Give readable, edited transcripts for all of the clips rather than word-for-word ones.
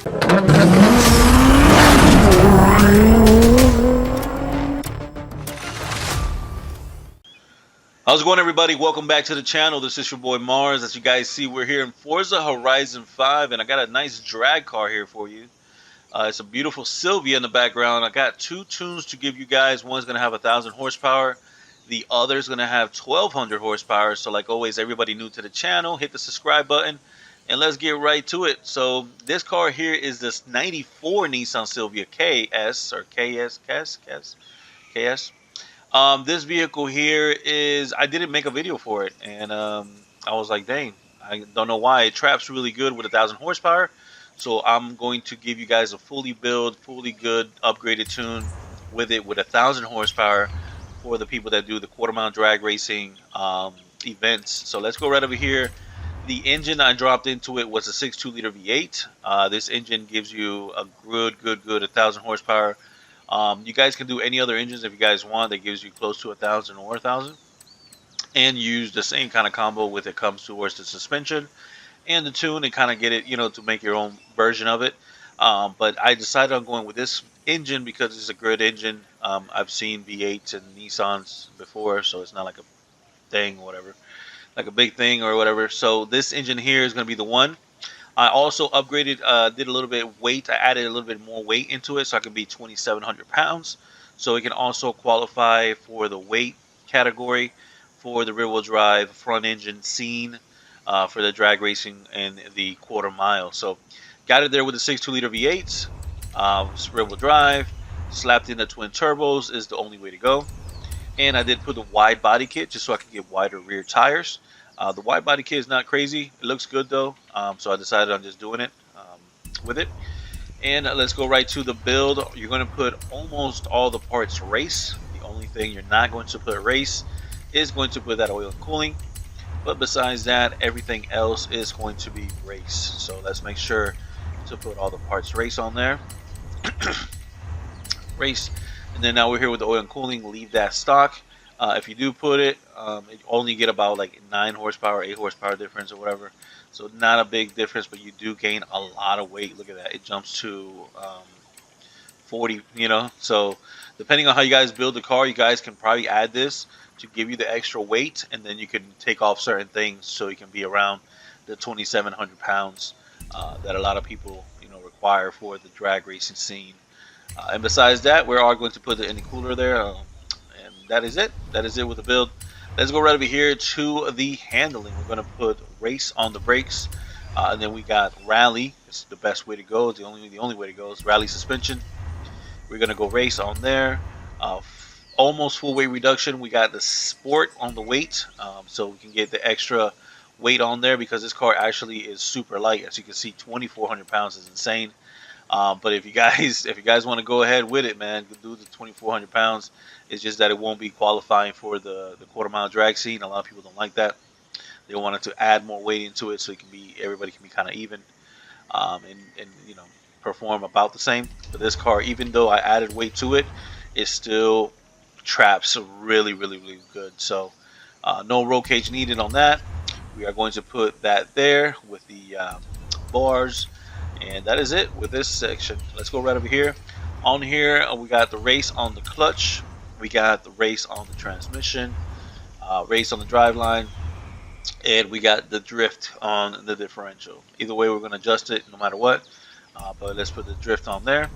How's it going, everybody? Welcome back to the channel. This is your boy Mars. As you guys see, we're here in Forza Horizon 5, and I got a nice drag car here for you. It's a beautiful Silvia in the background. I got two tunes to give you guys. One's going to have 1,000 horsepower. The other's going to have 1,200 horsepower. So like always, everybody new to the channel, hit the subscribe button, and let's get right to it. So this car here is this 94 Nissan Silvia KS, or KS. This vehicle here is, I didn't make a video for it, and I was like, dang, I don't know why. It traps really good with 1,000 horsepower, so I'm going to give you guys a fully built, fully good, upgraded tune with it with 1,000 horsepower for the people that do the quarter-mile drag racing events. So let's go right over here. The engine I dropped into it was a 6.2 liter V8. This engine gives you a good 1,000 horsepower. You guys can do any other engines if you guys want that gives you close to 1,000 or 1,000, and use the same kind of combo with it comes towards the suspension and the tune, and kind of get it, to make your own version of it. But I decided on going with this engine because it's a good engine. I've seen V8s and Nissans before, so it's not like a thing or whatever, like a big thing or whatever. So this engine here is going to be the one. I also upgraded, did a little bit of weight. I added a little bit more weight into it so I can be 2,700 pounds. So it can also qualify for the weight category for the rear-wheel drive front engine scene for the drag racing and the quarter mile. So got it there with the 6.2 liter V8s, rear-wheel drive, slapped in the twin turbos is the only way to go. And I did put the wide body kit just so I could get wider rear tires. The wide body kit is not crazy. It looks good though, so I decided on just doing it with it. And let's go right to the build. You're going to put almost all the parts race. The only thing you're not going to put race is going to put that oil and cooling. But besides that, everything else is going to be race. So let's make sure to put all the parts race on there. Race. And then now we're here with the oil and cooling. Leave that stock. If you do put it, you only get about like 9 horsepower, 8 horsepower difference or whatever. So not a big difference, but you do gain a lot of weight. Look at that. It jumps to 40, So depending on how you guys build the car, you guys can probably add this to give you the extra weight. And then you can take off certain things so you can be around the 2,700 pounds that a lot of people, require for the drag racing scene. And besides that, we are going to put the intercooler there. That is it. That is it with the build. Let's go right over here to the handling. We're going to put race on the brakes, and then we got rally. It's the best way to go. It's the only way to go is rally suspension. We're going to go race on there. Almost full weight reduction. We got the sport on the weight, so we can get the extra weight on there because this car actually is super light. As you can see, 2,400 pounds is insane. But if you guys want to go ahead with it, man, do the 2,400 pounds. It's just that it won't be qualifying for the quarter mile drag scene. A lot of people don't like that. They wanted to add more weight into it so everybody can be kind of even, and perform about the same. But this car, even though I added weight to it, it still traps really good. So no roll cage needed on that. We are going to put that there with the bars. And that is it with this section. Let's go right over here. On here, we got the race on the clutch. We got the race on the transmission, race on the driveline, and we got the drift on the differential. Either way, we're going to adjust it no matter what. But let's put the drift on there.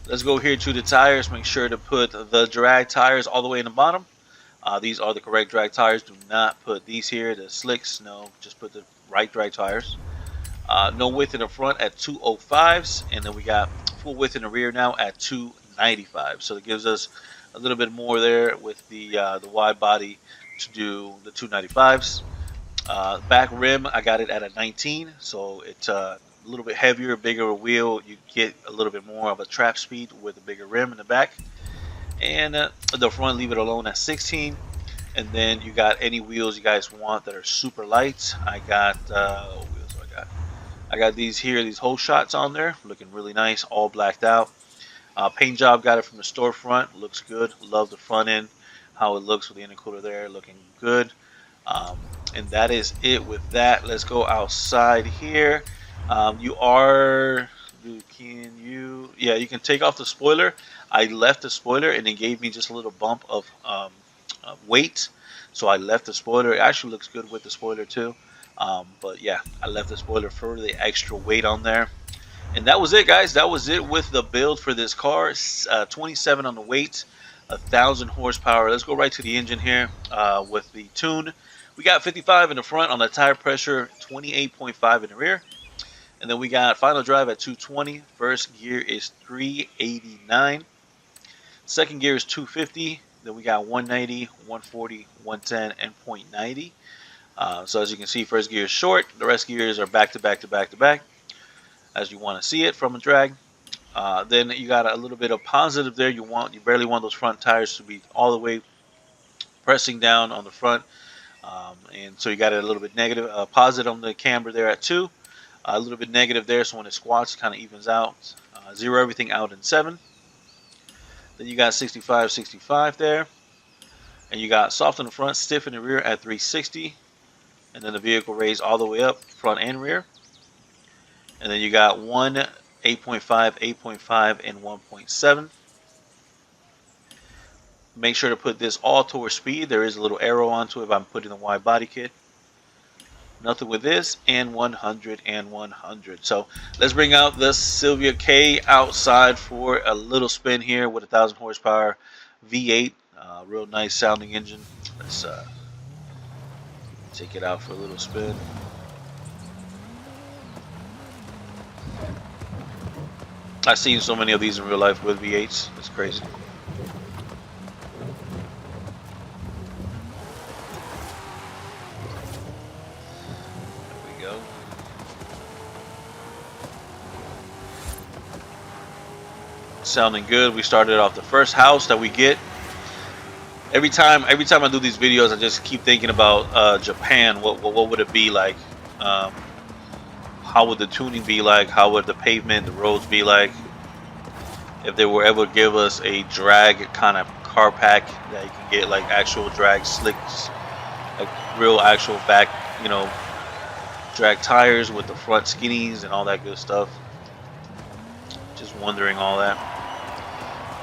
Let's go here to the tires. Make sure to put the drag tires all the way in the bottom. These are the correct drag tires. Do not put these here, the slicks. No, just put the right drag tires. No width in the front at 205s, and then we got full width in the rear now at 295. So it gives us a little bit more there with the wide body to do the 295s. Back rim, I got it at a 19, so it's a little bit heavier, bigger wheel. You get a little bit more of a trap speed with a bigger rim in the back. And the front, leave it alone at 16. And then you got any wheels you guys want that are super light. I got what wheels do I got? I got these here, these whole shots on there, looking really nice, all blacked out. Paint job, got it from the storefront, looks good. Love the front end, how it looks with the intercooler there, looking good. And that is it with that. Let's go outside here. Can you? Yeah, you can take off the spoiler. I left the spoiler, and it gave me just a little bump of weight. So I left the spoiler. It actually looks good with the spoiler too. But yeah, I left the spoiler for the extra weight on there. And that was it, guys. That was it with the build for this car. 27 on the weight, 1,000 horsepower. Let's go right to the engine here with the tune. We got 55 in the front on the tire pressure, 28.5 in the rear. And then we got final drive at 220. First gear is 389. Second gear is 250. Then we got 190, 140, 110, and 0.90. So as you can see, first gear is short. The rest gears are back to back to back to back, as you want to see it from a drag. Then you got a little bit of positive there. You barely want those front tires to be all the way pressing down on the front, and so you got it a little bit negative, positive on the camber there at 2, a little bit negative there. So when it squats, it kind of evens out. Zero everything out in 7. Then you got 65, 65 there, and you got soft in the front, stiff in the rear at 360, and then the vehicle raised all the way up, front and rear. And then you got 1, 8.5, 8.5, and 1.7. Make sure to put this all towards speed. There is a little arrow onto it if I'm putting the wide body kit. Nothing with this, and 100 and 100. So let's bring out the Silvia K outside for a little spin here with 1,000 horsepower V8. Real nice sounding engine. Let's take it out for a little spin. I've seen so many of these in real life with V8s. It's crazy. There we go. Sounding good. We started off the first house that we get. Every time I do these videos, I just keep thinking about Japan. What would it be like? How would the tuning be like? How would the pavement, the roads be like? If they were able to give us a drag kind of car pack that you can get like actual drag slicks, like real actual back, drag tires with the front skinnies and all that good stuff. Just wondering all that.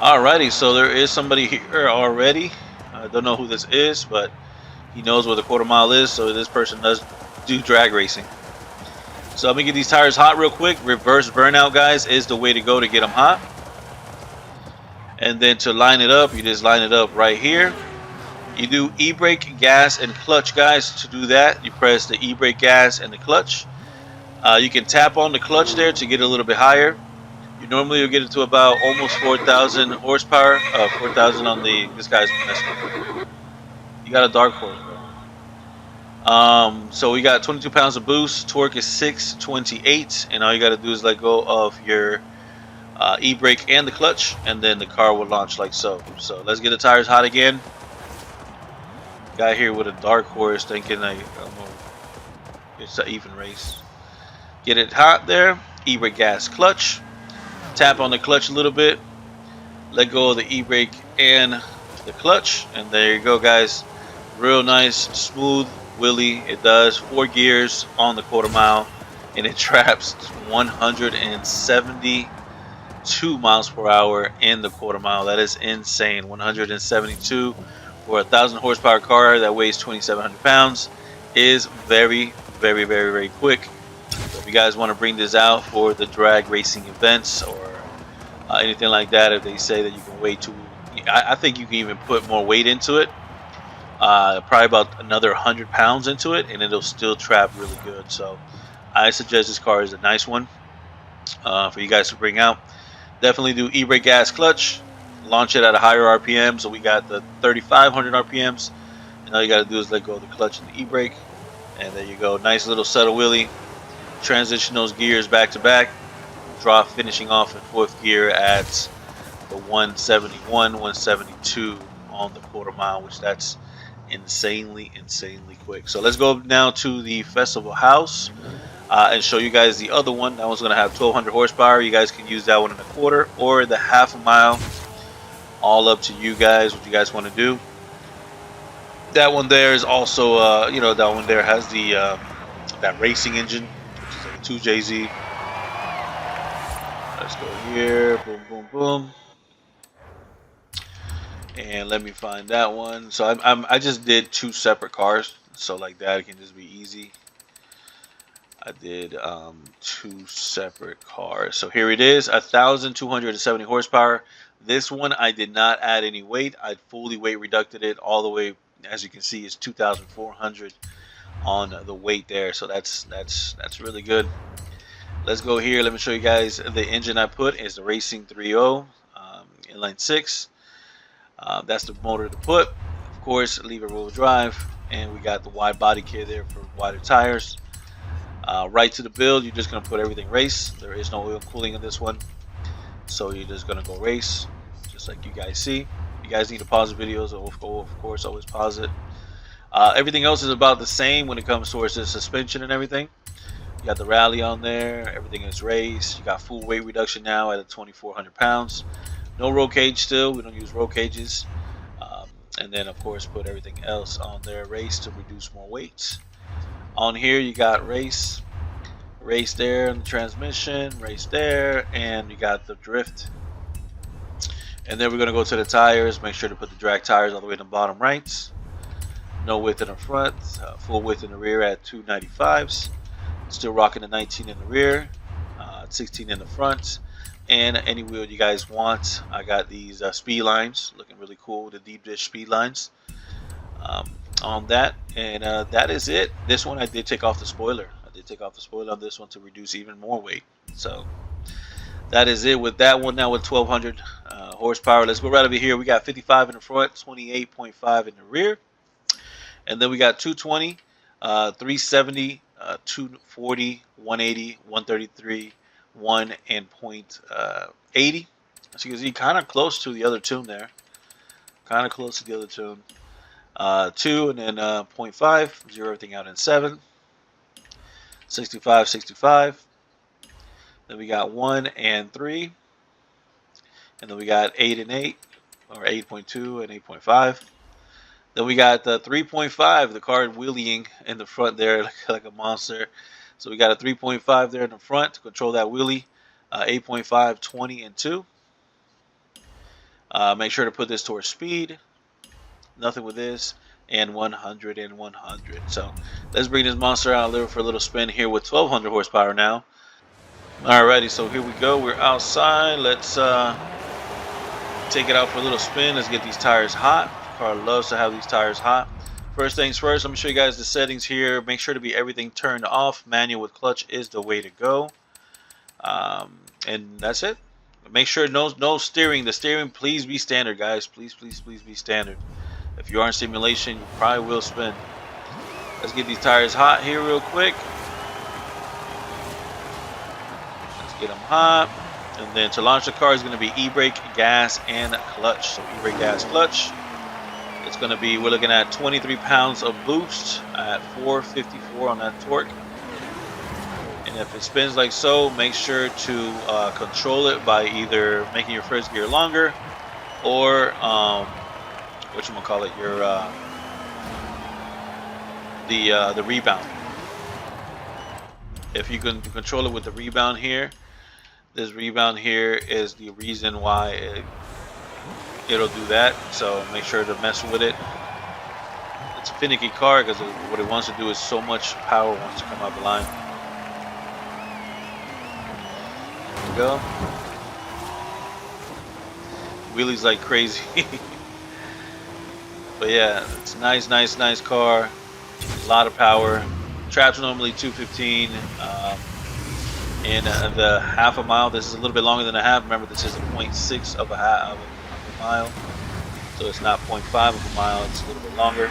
Alrighty, so there is somebody here already. I don't know who this is, but he knows where the quarter mile is, so this person does do drag racing. So let me get these tires hot real quick. Reverse burnout, guys, is the way to go to get them hot. And then to line it up, you just line it up right here. You do e-brake, gas, and clutch, guys. To do that, you press the e-brake, gas, and the clutch. You can tap on the clutch there to get a little bit higher. You normally will get it to about almost 4,000 horsepower. 4,000 on the. This guy's messing up. You got a dark horse, bro. So we got 22 pounds of boost. Torque is 628, and all you got to do is let go of your e-brake and the clutch, and then the car will launch like so. So let's get the tires hot again. Guy here with a dark horse thinking it's an even race. Get it hot there. E-brake, gas, clutch. Tap on the clutch a little bit. Let go of the e-brake and the clutch, and there you go, guys. Real nice, smooth wheelie. It does 4 gears on the quarter mile, and it traps 172 miles per hour in the quarter mile. That is insane. 172 for a 1,000 horsepower car that weighs 2,700 pounds is very, very, very, very quick. So if you guys want to bring this out for the drag racing events or anything like that, if they say that you can weigh I think you can even put more weight into it. Probably about another 100 pounds into it, and it'll still trap really good. So I suggest this car is a nice one for you guys to bring out. Definitely do e-brake, gas, clutch. Launch it at a higher RPM. So we got the 3,500 RPMs, and all you got to do is let go of the clutch and the e-brake, and there you go. Nice little settle wheelie. Transition those gears back to back. Drop finishing off in 4th gear at the 171, 172 on the quarter mile, which that's insanely quick. So let's go now to the festival house and show you guys the other one. That one's going to have 1,200 horsepower. You guys can use that one in a quarter or the half a mile. All up to you guys, what you guys want to do. That one there is also, that one there has the that racing engine, which is a 2JZ. Let's go here. Boom, boom, boom. And let me find that one. So I just did 2 separate cars. So like that, it can just be easy. I did 2 separate cars. So here it is, 1,270 horsepower. This one I did not add any weight. I fully weight reducted it all the way. As you can see, it's 2,400 on the weight there. So that's really good. Let's go here. Let me show you guys the engine I put is the Racing 3.0 inline 6. That's the motor to put. Of course, lever wheel drive, and we got the wide body kit there for wider tires. Right to the build, you're just going to put everything race. There is no oil cooling in this one, so you're just going to go race, just like you guys see. If you guys need to pause the videos, of course, always pause it. Everything else is about the same when it comes towards the suspension and everything. You got the rally on there, everything is race. You got full weight reduction now at 2,400 pounds. No roll cage still, we don't use roll cages. And then of course put everything else on there, race to reduce more weight. On here you got race there in the transmission, race there, and you got the drift. And then we're going to go to the tires. Make sure to put the drag tires all the way to the bottom right. No width in the front, full width in the rear at 295s. Still rocking the 19 in the rear, 16 in the front, and any wheel you guys want. I got these speed lines, looking really cool, the deep dish speed lines on that, and that is it. This one I did take off the spoiler. I did take off the spoiler on this one to reduce even more weight. So that is it with that one. Now with 1,200 horsepower. Let's go right over here. We got 55 in the front, 28.5 in the rear, and then we got 220, 370. 240, 180, 133, 1 and point 80. As you can see, kind of close to the other tune there. Kind of close to the other tune. 2 and then 0.5. Zero everything out in 7. 65, 65. Then we got 1 and 3. And then we got 8 and 8. Or 8.2 and 8.5. Then we got the 3.5, the car wheeling in the front there like a monster. So we got a 3.5 there in the front to control that wheelie. 8.5, 20, and 2. Make sure to put this towards speed. Nothing with this. And 100 and 100. So let's bring this monster out for a little spin here with 1,200 horsepower now. Alrighty, so here we go. We're outside. Let's take it out for a little spin. Let's get these tires hot. Car loves to have these tires hot. First things first, let me show you guys the settings here. Make sure to be everything turned off. Manual with clutch is the way to go. And that's it. Make sure no steering. The steering, please be standard, guys. Please be standard. If you are in simulation, you probably will spin. Let's get these tires hot here real quick. Let's get them hot. And then to launch the car is going to be e-brake, gas, and clutch. So e-brake, gas, clutch. It's going to be, we're looking at 23 pounds of boost at 454 on that torque. And if it spins like so, make sure to control it by either making your first gear longer or your the rebound. If you can control it with the rebound here, this rebound here is the reason why it'll do that. So make sure to mess with it. It's a finicky car because what it wants to do is so much power wants to come out the line. There we go. Wheelies like crazy. But yeah, it's nice car. A lot of power. Traps normally 215. In the half a mile, this is a little bit longer than a half. Remember, this is a 0.6 of a mile, so it's not 0.5 of a mile. It's a little bit longer.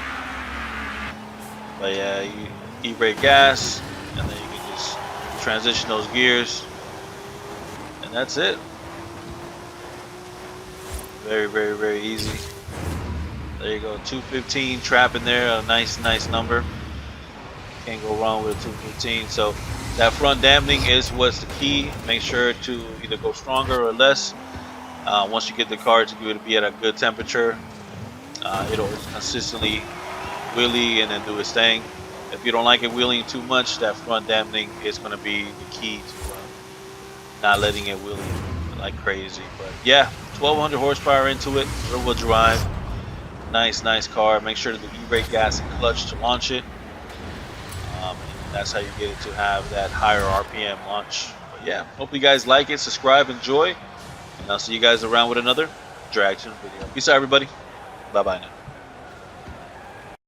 But yeah, you e-brake, gas, and then you can just transition those gears, and that's it. Very easy. There you go, 215 trap in there, a nice number. Can't go wrong with a 215. So that front dampening is what's the key. Make sure to either go stronger or less. Once you get the car to be at a good temperature, it'll consistently wheelie and then do its thing. If you don't like it wheeling too much, that front dampening is going to be the key not letting it wheelie like crazy. But yeah, 1200 horsepower into it, rear wheel drive, nice car. Make sure to do e-brake, gas, and clutch to launch it. And that's how you get it to have that higher RPM launch. But yeah, hope you guys like it, subscribe, enjoy, and I'll see you guys around with another drag tune video. Peace out, everybody. Bye bye now.